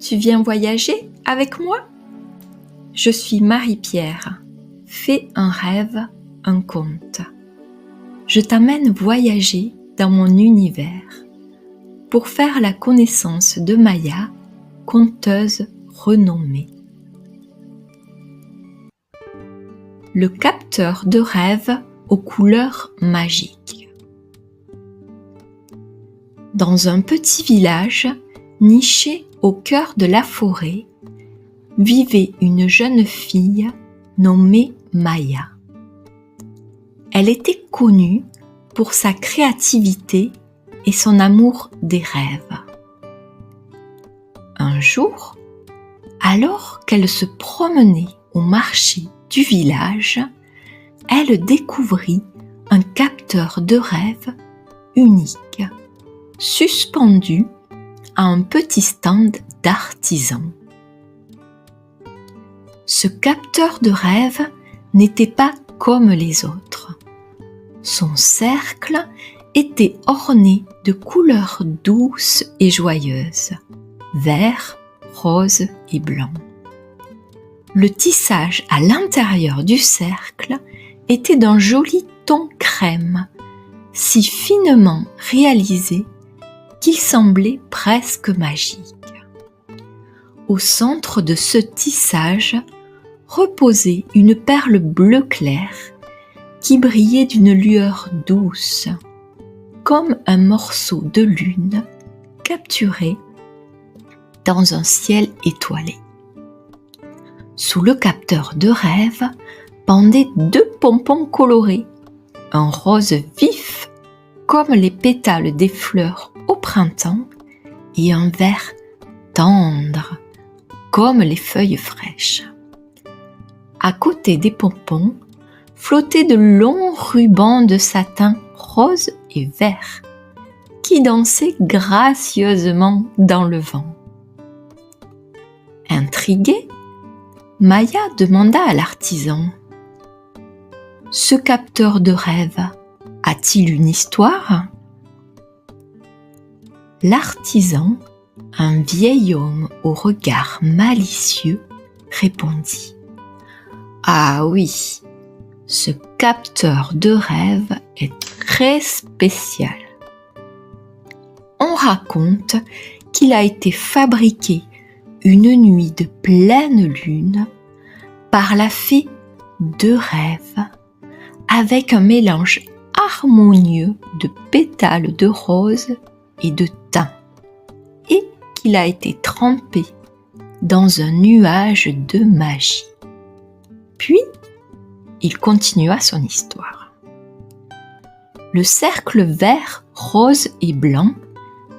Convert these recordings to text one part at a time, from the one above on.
tu viens voyager avec moi? Je suis Marie-Pierre. Fais un rêve, un conte. Je t'amène voyager dans mon univers pour faire la connaissance de Maya, conteuse renommée. Le capteur de rêves aux couleurs magiques. Dans un petit village, niché au cœur de la forêt, vivait une jeune fille nommée Maya. Elle était connue pour sa créativité et son amour des rêves. Un jour, alors qu'elle se promenait au marché du village, elle découvrit un capteur de rêves unique, suspendu à un petit stand d'artisan. Ce capteur de rêves n'était pas comme les autres. Son cercle était orné de couleurs douces et joyeuses, vert, rose et blanc. Le tissage à l'intérieur du cercle était d'un joli ton crème, si finement réalisé qu'il semblait presque magique. Au centre de ce tissage reposait une perle bleu clair qui brillait d'une lueur douce, comme un morceau de lune capturé dans un ciel étoilé. Sous le capteur de rêve pendaient 2 pompons colorés, un rose vif comme les pétales des fleurs au printemps et un vert tendre comme les feuilles fraîches. À côté des pompons flottaient de longs rubans de satin rose et vert qui dansaient gracieusement dans le vent. Intriguée, Maya demanda à l'artisan : « Ce capteur de rêve a-t-il une histoire ?» L'artisan, un vieil homme au regard malicieux, répondit : « Ah oui, ce capteur de rêve est très spécial. On raconte qu'il a été fabriqué une nuit de pleine lune par la fée de rêve avec un mélange harmonieux de pétales de rose et de thym, et qu'il a été trempé dans un nuage de magie. » Puis, il continua son histoire. Le cercle vert, rose et blanc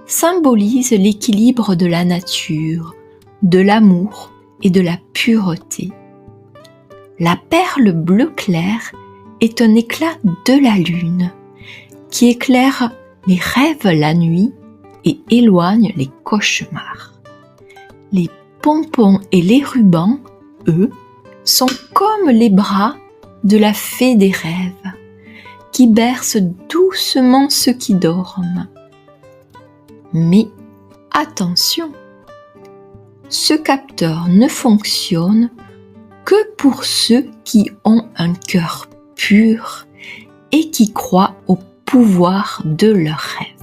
symbolise l'équilibre de la nature, de l'amour et de la pureté. La perle bleu clair est un éclat de la lune qui éclaire les rêves la nuit et éloigne les cauchemars. Les pompons et les rubans, eux, sont comme les bras de la fée des rêves qui berce doucement ceux qui dorment. Mais attention, ce capteur ne fonctionne que pour ceux qui ont un cœur pur et qui croient au pouvoir de leurs rêves.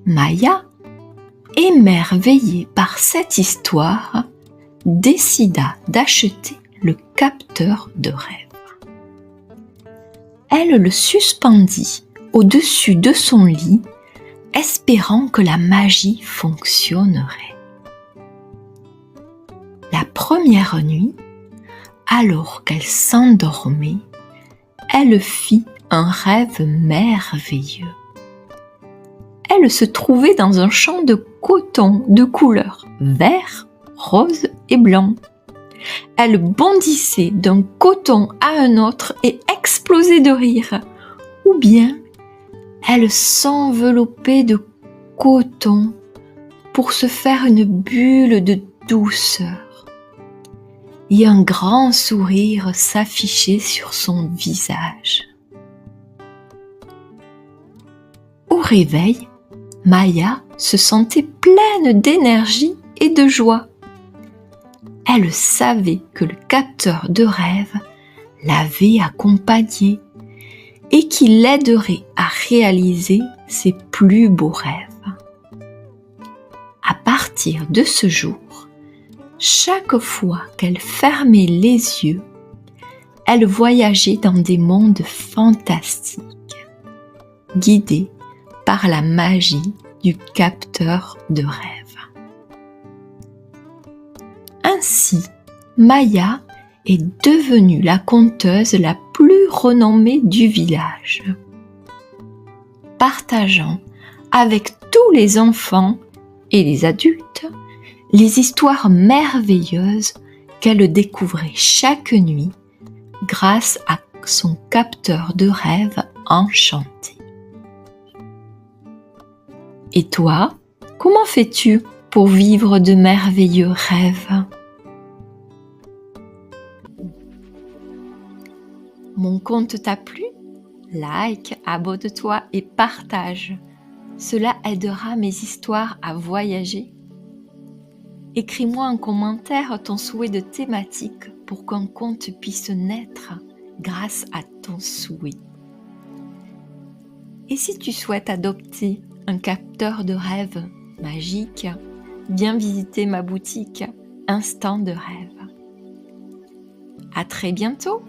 Maya, émerveillée par cette histoire, décida d'acheter le capteur de rêve. Elle le suspendit au-dessus de son lit, espérant que la magie fonctionnerait. La première nuit, alors qu'elle s'endormait, elle fit un rêve merveilleux. Elle se trouvait dans un champ de coton de couleur vert, rose et blanc. Elle bondissait d'un coton à un autre et explosait de rire. Ou bien, elle s'enveloppait de coton pour se faire une bulle de douceur. Et un grand sourire s'affichait sur son visage. Au réveil, Maya se sentait pleine d'énergie et de joie. Elle savait que le capteur de rêve l'avait accompagnée et qu'il l'aiderait à réaliser ses plus beaux rêves. À partir de ce jour, chaque fois qu'elle fermait les yeux, elle voyageait dans des mondes fantastiques, guidée par la magie du capteur de rêve. Ainsi, Maya est devenue la conteuse la plus renommée du village, partageant avec tous les enfants et les adultes les histoires merveilleuses qu'elle découvrait chaque nuit grâce à son capteur de rêve enchanté. Et toi, comment fais-tu pour vivre de merveilleux rêves? Mon conte t'a plu? Like, abonne-toi et partage. Cela aidera mes histoires à voyager. Écris-moi en commentaire ton souhait de thématique pour qu'un conte puisse naître grâce à ton souhait. Et si tu souhaites adopter un capteur de rêve magique, viens visiter ma boutique Instant de rêve. À très bientôt!